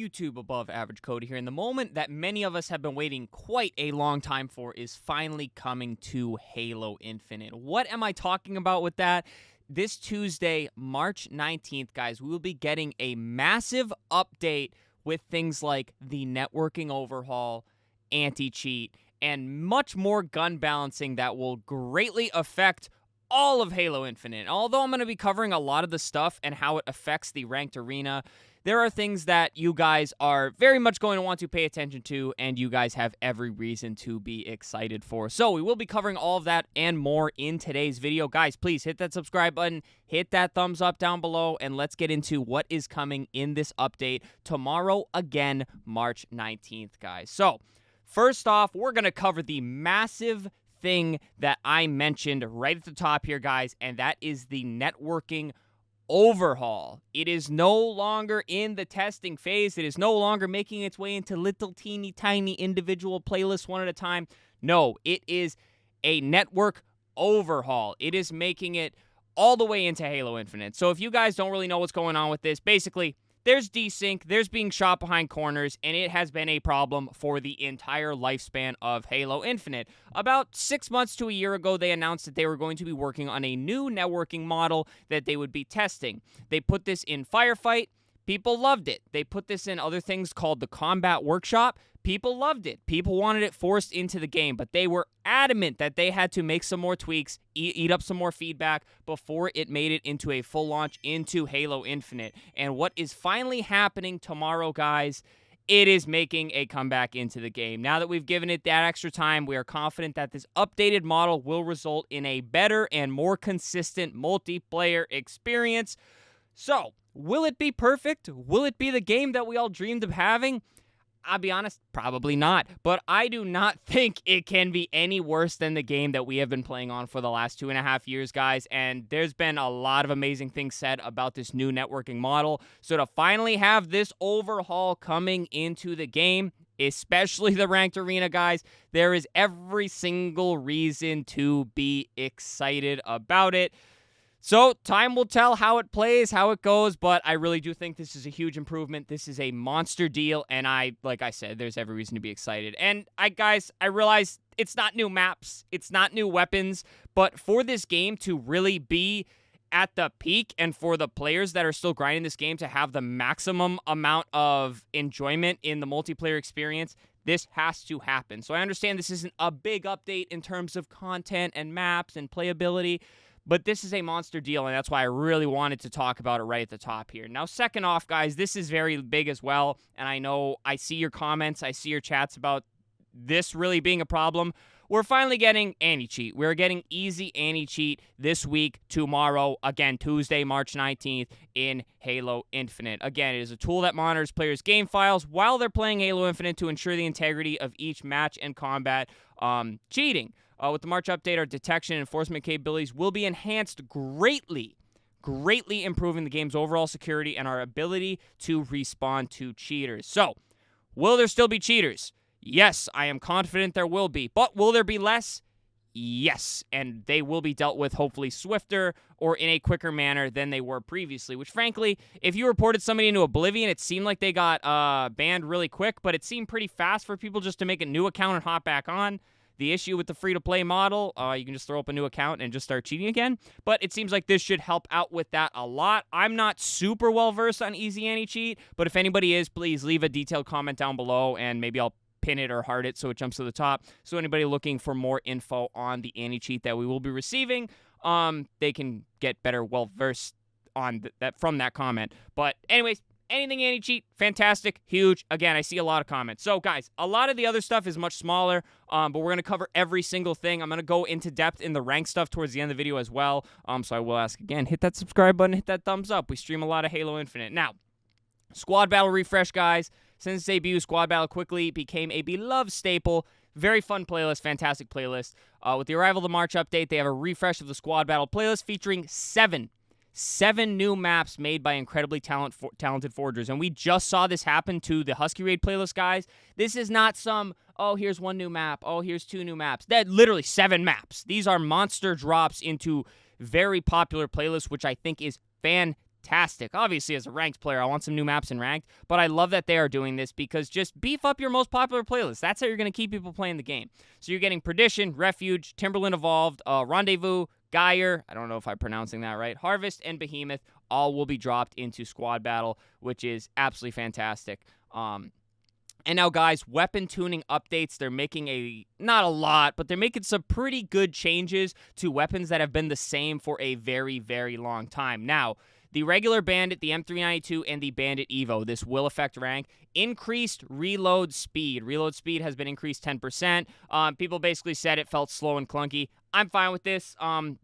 YouTube? Above Average Cody here, and the moment that many of us have been waiting quite a long time for is finally coming to Halo Infinite. What am I talking about with that? This Tuesday, March 19th, guys, we will be getting a massive update with things like the networking overhaul, anti-cheat, and much more gun balancing that will greatly affect all of Halo Infinite. Although I'm going to be covering a lot of the stuff and how it affects the ranked arena, there are things that you guys are very much going to want to pay attention to, and you guys have every reason to be excited for. So we will be covering all of that and more in today's video. Guys, please hit that subscribe button, hit that thumbs up down below, and let's get into what is coming in this update tomorrow, again, March 19th, guys. So first off, we're going to cover the massive thing that I mentioned right at the top here, guys, and that is the networking overhaul. It is no longer in the testing phase. It is no longer making its way into little teeny tiny individual playlists one at a time. No, it is a network overhaul. It is making it all the way into Halo Infinite. So if you guys don't really know what's going on with this, basically, there's desync, there's being shot behind corners, and it has been a problem for the entire lifespan of Halo Infinite. About 6 months to a year ago, they announced that they were going to be working on a new networking model that they would be testing. They put this in Firefight. People loved it. They put this in other things called the Combat Workshop. People loved it. People wanted it forced into the game, but they were adamant that they had to make some more tweaks, eat up some more feedback before it made it into a full launch into Halo Infinite. And what is finally happening tomorrow, guys, it is making a comeback into the game. Now that we've given it that extra time, we are confident that this updated model will result in a better and more consistent multiplayer experience. So, will it be perfect? Will it be the game that we all dreamed of having? I'll be honest, probably not. But I do not think it can be any worse than the game that we have been playing on for the last 2.5 years, guys. And there's been a lot of amazing things said about this new networking model. So to finally have this overhaul coming into the game, especially the ranked arena, guys, there is every single reason to be excited about it. So, time will tell how it plays, how it goes, but I really do think this is a huge improvement. This is a monster deal, and like I said, there's every reason to be excited. And guys, I realize it's not new maps, it's not new weapons, but for this game to really be at the peak and for the players that are still grinding this game to have the maximum amount of enjoyment in the multiplayer experience, this has to happen. So I understand this isn't a big update in terms of content and maps and playability, but this is a monster deal, and that's why I really wanted to talk about it right at the top here. Now, second off, guys, this is very big as well, and I know I see your comments, I see your chats about this really being a problem. We're finally getting anti-cheat. We're getting easy anti-cheat this week, tomorrow, again, Tuesday, March 19th, in Halo Infinite. Again, it is a tool that monitors players' game files while they're playing Halo Infinite to ensure the integrity of each match and combat. Cheating. With the March update, our detection and enforcement capabilities will be enhanced greatly, improving the game's overall security and our ability to respond to cheaters. So, will there still be cheaters? Yes, I am confident there will be. But will there be less? Yes, and they will be dealt with hopefully swifter or in a quicker manner than they were previously, which frankly, if you reported somebody into oblivion, it seemed like they got banned really quick, but it seemed pretty fast for people just to make a new account and hop back on. The issue with the free-to-play model, you can just throw up a new account and just start cheating again. But it seems like this should help out with that a lot. I'm not super well-versed on easy anti-cheat, but if anybody is, please leave a detailed comment down below, and maybe I'll pin it or heart it so it jumps to the top. So anybody looking for more info on the anti-cheat that we will be receiving, they can get better well-versed on that from that comment. But anyways, anything anti-cheat, fantastic, huge. Again, I see a lot of comments. So, guys, a lot of the other stuff is much smaller, but we're going to cover every single thing. I'm going to go into depth in the rank stuff towards the end of the video as well. So I will ask again, hit that subscribe button, hit that thumbs up. We stream a lot of Halo Infinite. Now, Squad Battle refresh, guys. Since its debut, Squad Battle quickly became a beloved staple. Very fun playlist, fantastic playlist. With the arrival of the March update, they have a refresh of the Squad Battle playlist featuring seven new maps made by incredibly talented forgers. And we just saw this happen to the Husky Raid playlist, guys. This is not some, oh, here's one new map, oh, here's 2 new maps. That literally 7 maps. These are monster drops into very popular playlists, which I think is fantastic. fantastic. Obviously, as a ranked player, I want some new maps in ranked, but I love that they are doing this because just beef up your most popular playlists. That's how you're going to keep people playing the game. So you're getting Perdition, Refuge, Timberland Evolved, Rendezvous, Geyer, I don't know if I'm pronouncing that right, Harvest, and Behemoth all will be dropped into Squad Battle, which is absolutely fantastic. And now, guys, weapon tuning updates. They're making not a lot, but they're making some pretty good changes to weapons that have been the same for a very, very long time. Now, the regular Bandit, the M392, and the Bandit Evo, this will affect rank. Increased reload speed. Reload speed has been increased 10%. People basically said it felt slow and clunky. I'm fine with this.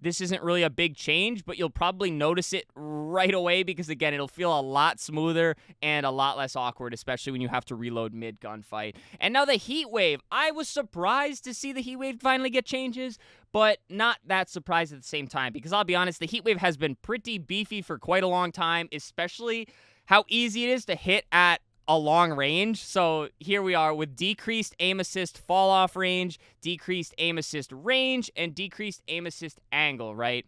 This isn't really a big change, but you'll probably notice it right away because, again, it'll feel a lot smoother and a lot less awkward, especially when you have to reload mid-gunfight. And now the Heat Wave. I was surprised to see the Heat Wave finally get changes, but not that surprised at the same time because I'll be honest, the Heat Wave has been pretty beefy for quite a long time, especially how easy it is to hit at a long range. So here we are with decreased aim assist fall off range, decreased aim assist range, and decreased aim assist angle, right?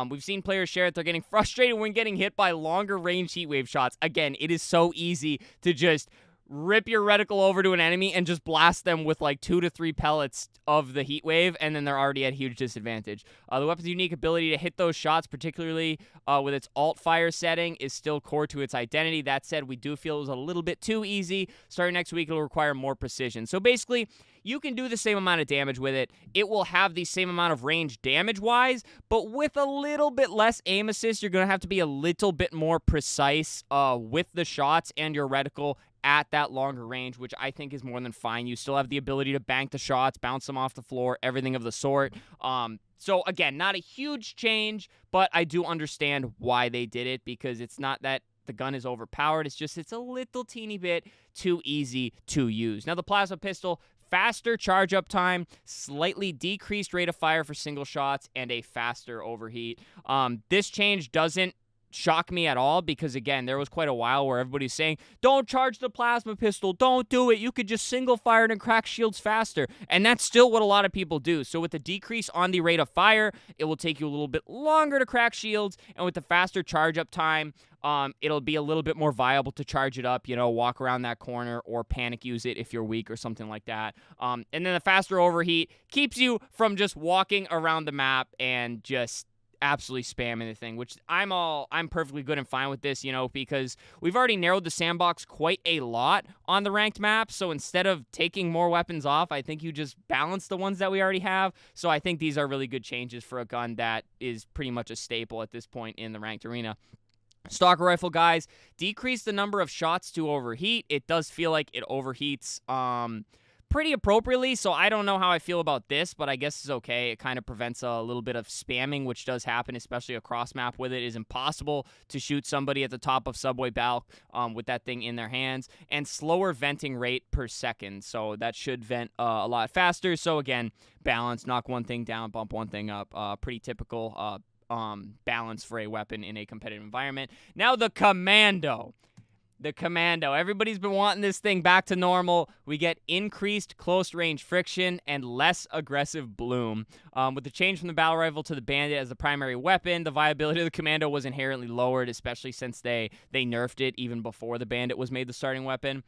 We've seen players share that they're getting frustrated when getting hit by longer range heat wave shots. Again, it is so easy to just rip your reticle over to an enemy and just blast them with like 2 to 3 pellets of the heat wave, and then they're already at huge disadvantage. The weapon's unique ability to hit those shots, particularly with its alt fire setting, is still core to its identity. That said, we do feel it was a little bit too easy. Starting next week, it'll require more precision. So basically, you can do the same amount of damage with it. It will have the same amount of range damage-wise, but with a little bit less aim assist, you're going to have to be a little bit more precise with the shots and your reticle at that longer range, which I think is more than fine. You still have the ability to bank the shots, bounce them off the floor, everything of the sort. So again, not a huge change, but I do understand why they did it because it's not that the gun is overpowered. It's a little teeny bit too easy to use. Now the plasma pistol, faster charge up time, slightly decreased rate of fire for single shots, and a faster overheat. This change doesn't shock me at all because, again, there was quite a while where everybody's saying, don't charge the plasma pistol, don't do it, you could just single fire it and crack shields faster, and that's still what a lot of people do. So with the decrease on the rate of fire, it will take you a little bit longer to crack shields, and with the faster charge up time, it'll be a little bit more viable to charge it up, walk around that corner or panic use it if you're weak or something like that. And then the faster overheat keeps you from just walking around the map and just absolutely spamming the thing, which I'm perfectly good and fine with this, because we've already narrowed the sandbox quite a lot on the ranked map. So instead of taking more weapons off, I think you just balance the ones that we already have. So I think these are really good changes for a gun that is pretty much a staple at this point in the ranked arena. Stalker rifle, guys, decrease the number of shots to overheat. It does feel like it overheats pretty appropriately, so I don't know how I feel about this, but I guess it's okay. It kind of prevents a little bit of spamming, which does happen, especially across map with it. It is impossible to shoot somebody at the top of Subway Balk with that thing in their hands, and slower venting rate per second, so that should vent a lot faster. So again, balance, knock one thing down, bump one thing up, pretty typical balance for a weapon in a competitive environment. Now the Commando. The Commando. Everybody's been wanting this thing back to normal. We get increased close range friction and less aggressive bloom. With the change from the battle rifle to the Bandit as the primary weapon, the viability of the Commando was inherently lowered, especially since they nerfed it even before the Bandit was made the starting weapon.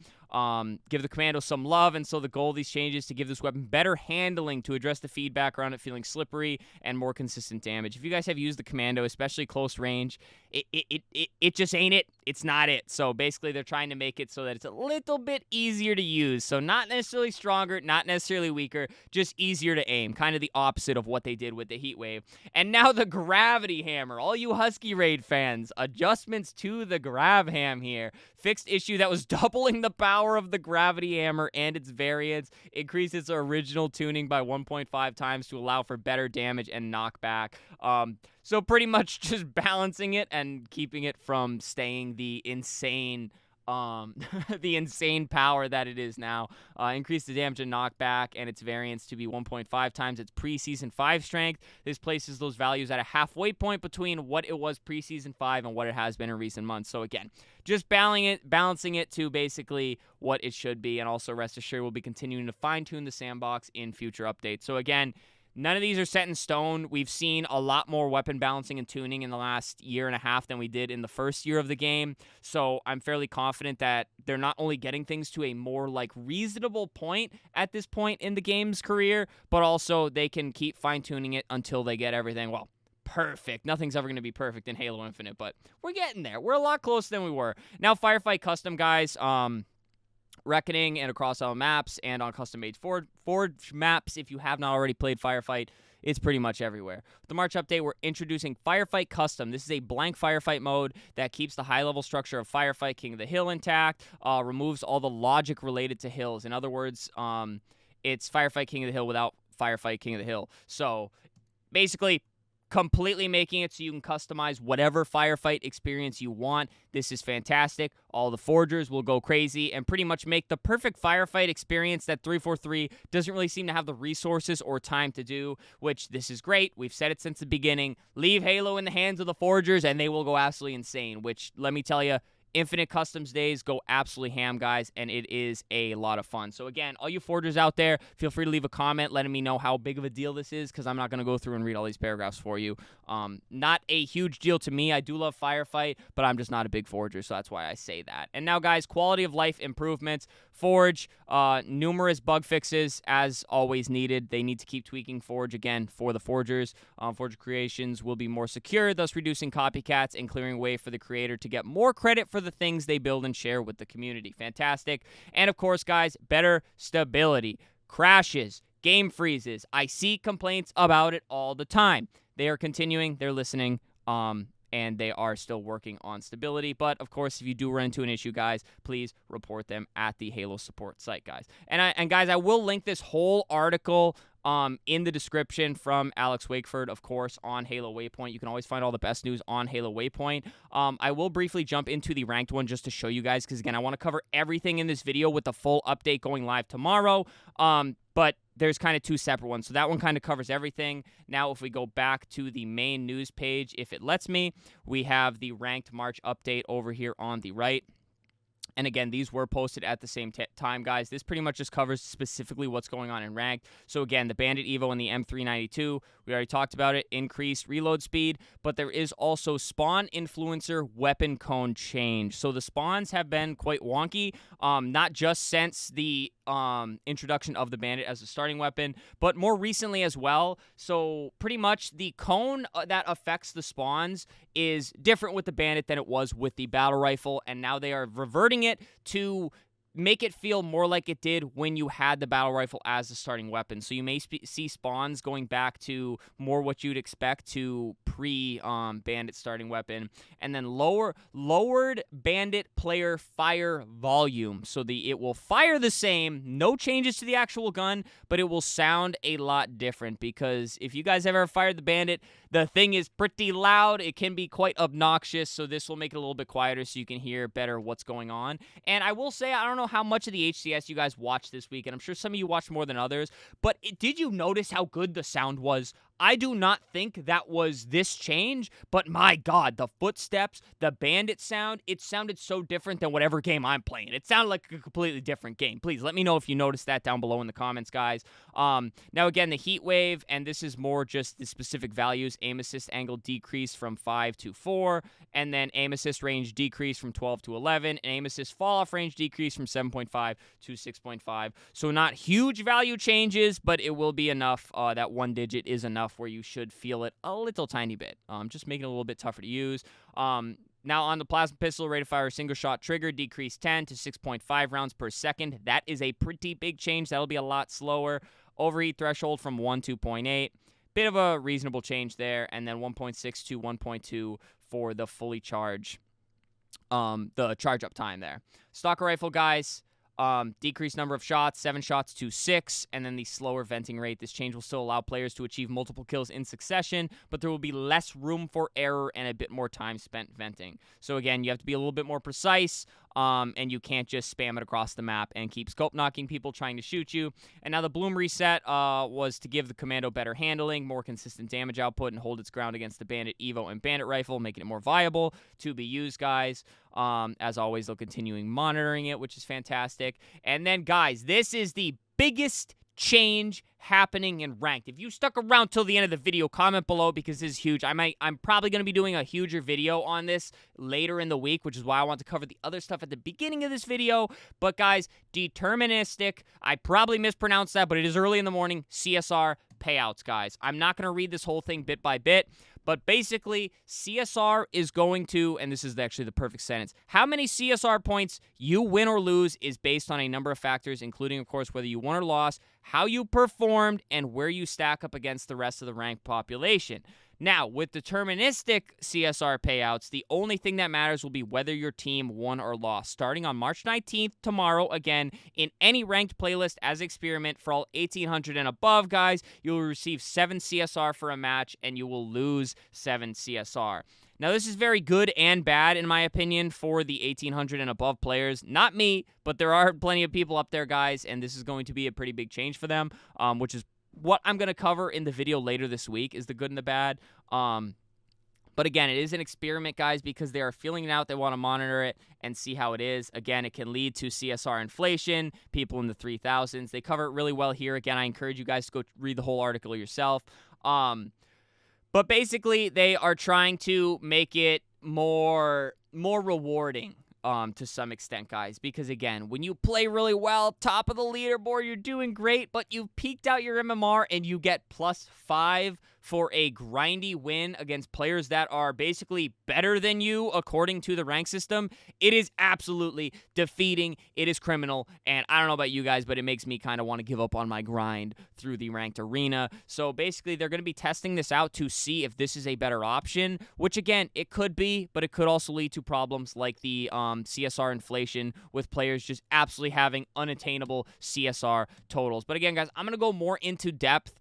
Give the Commando some love, and so the goal of these changes is to give this weapon better handling to address the feedback around it feeling slippery and more consistent damage. If you guys have used the Commando, especially close range, it just ain't it. It's not it. So basically, they're trying to make it so that it's a little bit easier to use. So not necessarily stronger, not necessarily weaker, just easier to aim. Kind of the opposite of what they did with the Heat Wave. And now the Gravity Hammer. All you Husky Raid fans, adjustments to the Grav Ham here. Fixed issue that was doubling the power of the Gravity Hammer and its variants. Increased its original tuning by 1.5 times to allow for better damage and knockback. So pretty much just balancing it and keeping it from staying the insane the insane power that it is now. Increase the damage and knockback and its variance to be 1.5 times its pre-season 5 strength. This places those values at a halfway point between what it was pre-season 5 and what it has been in recent months. So again, just balancing it to basically what it should be, and also rest assured we'll be continuing to fine-tune the sandbox in future updates. So again, None of these are set in stone. We've seen a lot more weapon balancing and tuning in the last year and a half than we did in the first year of the game. So I'm fairly confident that they're not only getting things to a more like reasonable point at this point in the game's career, but also they can keep fine-tuning it until they get everything, well, perfect. Nothing's ever going to be perfect in Halo Infinite, but we're getting there. We're a lot closer than we were. Now, Firefight Custom, guys, Reckoning and across all maps and on custom-made Forge maps. If you have not already played Firefight, it's pretty much everywhere. With the March update, we're introducing Firefight Custom. This is a blank Firefight mode that keeps the high-level structure of Firefight King of the Hill intact, removes all the logic related to hills. In other words, it's Firefight King of the Hill without Firefight King of the Hill. So, basically, completely making it so you can customize whatever firefight experience you want. This is fantastic. All the forgers will go crazy and pretty much make the perfect firefight experience that 343 doesn't really seem to have the resources or time to do, which this is great. We've said it since the beginning. Leave Halo in the hands of the forgers and they will go absolutely insane, which, let me tell you, Infinite Customs days go absolutely ham, guys, and it is a lot of fun. So, again, all you forgers out there, feel free to leave a comment letting me know how big of a deal this is, because I'm not going to go through and read all these paragraphs for you. Not a huge deal to me. I do love Firefight, but I'm just not a big forger, so that's why I say that. And now, guys, quality of life improvements. Forge, numerous bug fixes, as always needed. They need to keep tweaking Forge, again, for the forgers. Forge creations will be more secure, thus reducing copycats and clearing way for the creator to get more credit for the things they build and share with the community. Fantastic. And of course, guys, better stability. Crashes, game freezes. I see complaints about it all the time. They are continuing, they're listening, and they are still working on stability. But of course, if you do run into an issue, guys, please report them at the Halo support site, guys. And guys, I will link this whole article in the description from Alex Wakeford, of course, on Halo Waypoint. You can always find all the best news on Halo Waypoint. I will briefly jump into the ranked one just to show you guys, because, again, I want to cover everything in this video with the full update going live tomorrow. But there's kind of two separate ones. So that one kind of covers everything. Now, if we go back to the main news page, if it lets me, we have the ranked March update over here on the right. And again, these were posted at the same time, guys. This pretty much just covers specifically what's going on in Ranked. So again, the Bandit Evo and the M392, we already talked about it, increased reload speed, but there is also spawn influencer weapon cone change. So the spawns have been quite wonky, not just since the introduction of the Bandit as a starting weapon, but more recently as well. So pretty much the cone that affects the spawns is different with the Bandit than it was with the battle rifle, and now they are reverting it to make it feel more like it did when you had the battle rifle as the starting weapon. So you may see spawns going back to more what you'd expect to pre-Bandit starting weapon, and then lowered Bandit player fire volume. So it will fire the same, no changes to the actual gun, but it will sound a lot different, because if you guys have ever fired the Bandit, the thing is pretty loud. It can be quite obnoxious, so this will make it a little bit quieter so you can hear better what's going on. And I will say, I don't know how much of the HCS you guys watched this week, and I'm sure some of you watched more than others, but did you notice how good the sound was? I do not think that was this change, but my God, the footsteps, the Bandit sound, it sounded so different than whatever game I'm playing. It sounded like a completely different game. Please let me know if you noticed that down below in the comments, guys. Now, again, the heat wave, and this is more just the specific values. Aim assist angle decreased from 5 to 4, and then aim assist range decreased from 12 to 11, and aim assist fall-off range decreased from 7.5 to 6.5. So not huge value changes, but it will be enough. That one digit is enough where you should feel it a little tiny bit. Just making it a little bit tougher to use. Now on the plasma pistol, rate of fire single shot trigger decreased 10 to 6.5 rounds per second. That is a pretty big change. That'll be a lot slower. Overheat threshold from 1 to 0.8. Bit of a reasonable change there. And then 1.6 to 1.2 for the fully charge, the charge up time there. Stalker rifle, guys. Decreased number of shots, 7 shots to 6, and then the slower venting rate. This change will still allow players to achieve multiple kills in succession, but there will be less room for error and a bit more time spent venting. So again, you have to be a little bit more precise, and you can't just spam it across the map and keep scope knocking people trying to shoot you. And now the bloom reset was to give the commando better handling, more consistent damage output, and hold its ground against the Bandit Evo and Bandit Rifle, making it more viable to be used, guys. As always, they'll continuing monitoring it, which is fantastic. And then, guys, this is the biggest change happening in ranked. If you stuck around till the end of the video, comment below because this is huge. I'm probably going to be doing a huger video on this later in the week, which is why I want to cover the other stuff at the beginning of this video. But guys, deterministic, I probably mispronounced that, but it is early in the morning, CSR payouts, guys. I'm not going to read this whole thing bit by bit, but basically, CSR is going to, and this is actually the perfect sentence, how many CSR points you win or lose is based on a number of factors, including, of course, whether you won or lost, how you performed, and where you stack up against the rest of the ranked population. Now, with deterministic CSR payouts, the only thing that matters will be whether your team won or lost. Starting on March 19th, tomorrow, again, in any ranked playlist as experiment for all 1,800 and above, guys, you will receive 7 CSR for a match, and you will lose 7 CSR. Now, this is very good and bad, in my opinion, for the 1,800 and above players. Not me, but there are plenty of people up there, guys, and this is going to be a pretty big change for them, which is what I'm going to cover in the video later this week, is the good and the bad. But again, it is an experiment, guys, because they are feeling it out. They want to monitor it and see how it is. Again, it can lead to CSR inflation, people in the 3,000s. They cover it really well here. Again, I encourage you guys to go read the whole article yourself. But basically, they are trying to make it more rewarding. To some extent, guys, because again, when you play really well, top of the leaderboard, you're doing great, but you've peaked out your MMR and you get +5 for a grindy win against players that are basically better than you according to the rank system, it is absolutely defeating. It is criminal, and I don't know about you guys, but it makes me kind of want to give up on my grind through the ranked arena. So basically, they're going to be testing this out to see if this is a better option, which again, it could be, but it could also lead to problems like the CSR inflation with players just absolutely having unattainable CSR totals. But again, guys, I'm going to go more into depth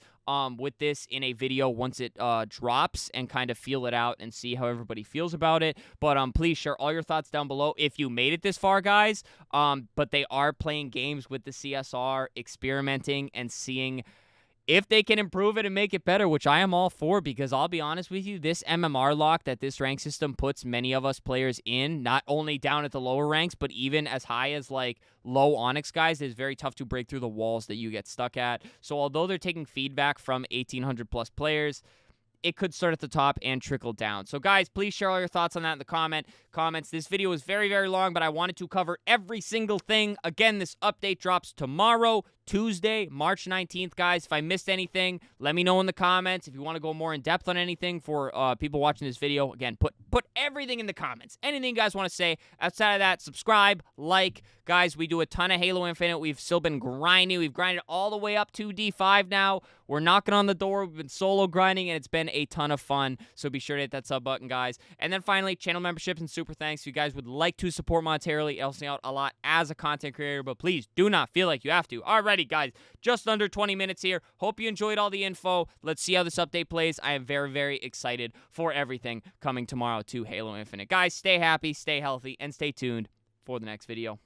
with this in a video once it drops and kind of feel it out and see how everybody feels about it. But please share all your thoughts down below if you made it this far, guys. But they are playing games with the CSR, experimenting and seeing if they can improve it and make it better, which I am all for, because I'll be honest with you, this MMR lock that this rank system puts many of us players in, not only down at the lower ranks, but even as high as like low Onyx guys, is very tough to break through the walls that you get stuck at. So although they're taking feedback from 1,800 plus players, it could start at the top and trickle down. So guys, please share all your thoughts on that in the comments. This video is very, very long, but I wanted to cover every single thing. Again, this update drops tomorrow, Tuesday, March 19th, guys. If I missed anything, let me know in the comments. If you want to go more in depth on anything for people watching this video, again, put everything in the comments. Anything you guys want to say. Outside of that, subscribe, like. Guys, we do a ton of Halo Infinite. We've still been grinding. We've grinded all the way up to D5 now. We're knocking on the door. We've been solo grinding, and it's been a ton of fun. So be sure to hit that sub button, guys. And then finally, channel memberships and super thanks. If you guys would like to support monetarily, it helps me out a lot as a content creator. But please do not feel like you have to. Alrighty, guys, just under 20 minutes here. Hope you enjoyed all the info. Let's see how this update plays. I am very, very excited for everything coming tomorrow to Halo Infinite. Guys, stay happy, stay healthy, and stay tuned for the next video.